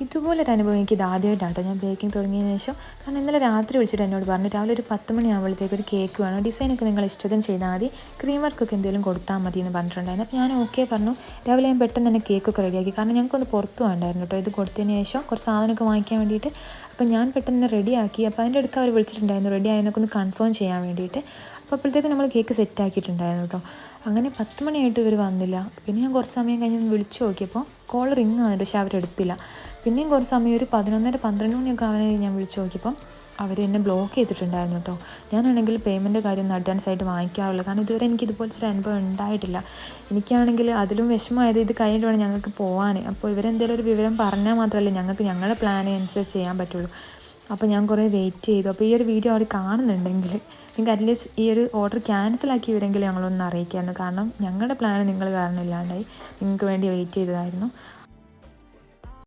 ഇതുപോലൊരു അനുഭവം എനിക്ക് ഇത് ആദ്യമായിട്ടാണ് കേട്ടോ ഞാൻ ബേക്കിംഗ് തുടങ്ങിയതിന് ശേഷം. കാരണം ഇന്നലെ രാത്രി വിളിച്ചിട്ട് എന്നോട് പറഞ്ഞു രാവിലെ ഒരു 10 മണിയാകുമ്പോഴത്തേക്ക് ഒരു കേക്ക് വേണം, ഡിസൈനൊക്കെ നിങ്ങൾ ഇഷ്ടത്തിന് ചെയ്താൽ മതി, ക്രീം വർക്കൊക്കെ എന്തെങ്കിലും കൊടുത്താൽ മതി എന്ന് പറഞ്ഞിട്ടുണ്ടായിരുന്നു. അപ്പോൾ ഞാൻ ഓക്കെ പറഞ്ഞു. രാവിലെ ഞാൻ പെട്ടെന്ന് തന്നെ കേക്കൊക്കെ റെഡിയാക്കി. കാരണം ഞങ്ങൾക്കൊന്ന് പുറത്ത് വേണ്ടായിരുന്നു കേട്ടോ ഇത് കൊടുത്തതിന് ശേഷം കുറച്ച് സാധനമൊക്കെ വാങ്ങിക്കാൻ വേണ്ടിയിട്ട്. അപ്പോൾ ഞാൻ പെട്ടെന്ന് തന്നെ റെഡിയാക്കി. അപ്പോൾ അതിൻ്റെ അടുത്ത് അവർ വിളിച്ചിട്ടുണ്ടായിരുന്നു റെഡി ആയതിനൊക്കെ ഒന്ന് കൺഫേം ചെയ്യാൻ വേണ്ടിയിട്ട്. അപ്പോൾ അപ്പോഴത്തേക്കും നമ്മൾ കേക്ക് സെറ്റ് ആക്കിയിട്ടുണ്ടായിരുന്നു കേട്ടോ. അങ്ങനെ 10 മണിയായിട്ട് ഇവർ വന്നില്ല. പിന്നെ ഞാൻ കുറച്ച് സമയം കഴിഞ്ഞ് വിളിച്ചു നോക്കിയപ്പോൾ കോൾ റിങ് ആകുന്നുണ്ട്, പക്ഷേ അവരെടുത്തില്ല. പിന്നെയും കുറച്ച് സമയം ഒരു 11:30 12 മണിയൊക്കെ ആവാൻ ഞാൻ വിളിച്ചു നോക്കിയപ്പം അവർ എന്നെ ബ്ലോക്ക് ചെയ്തിട്ടുണ്ടായിരുന്നു കേട്ടോ. ഞാനാണെങ്കിൽ പേയ്മെൻറ്റ് കാര്യം ഒന്ന് അഡ്വാൻസ് ആയിട്ട് വാങ്ങിക്കാറുള്ളൂ. കാരണം ഇതുവരെ എനിക്ക് ഇതുപോലത്തെ ഒരു അനുഭവം ഉണ്ടായിട്ടില്ല. എനിക്കാണെങ്കിൽ അതിലും വിഷമമായത് ഇത് കഴിഞ്ഞിട്ട് വേണം ഞങ്ങൾക്ക് പോകാൻ. അപ്പോൾ ഇവരെന്തെങ്കിലും ഒരു വിവരം പറഞ്ഞാൽ മാത്രമല്ലേ ഞങ്ങൾക്ക് ഞങ്ങളുടെ പ്ലാൻ അനുസരിച്ച് ചെയ്യാൻ പറ്റുള്ളൂ. അപ്പോൾ ഞാൻ കുറേ വെയിറ്റ് ചെയ്തു. അപ്പോൾ ഈ ഒരു വീഡിയോ അവർ കാണുന്നുണ്ടെങ്കിൽ നിങ്ങൾക്ക് അറ്റ്ലീസ്റ്റ് ഈ ഒരു ഓർഡർ ക്യാൻസലാക്കിയവരെങ്കിലും ഞങ്ങളൊന്ന് അറിയിക്കാമായിരുന്നു. കാരണം ഞങ്ങളുടെ പ്ലാൻ നിങ്ങൾ കാരണം ഇല്ലാണ്ടായി, നിങ്ങൾക്ക് വേണ്ടി വെയിറ്റ് ചെയ്തതായിരുന്നു.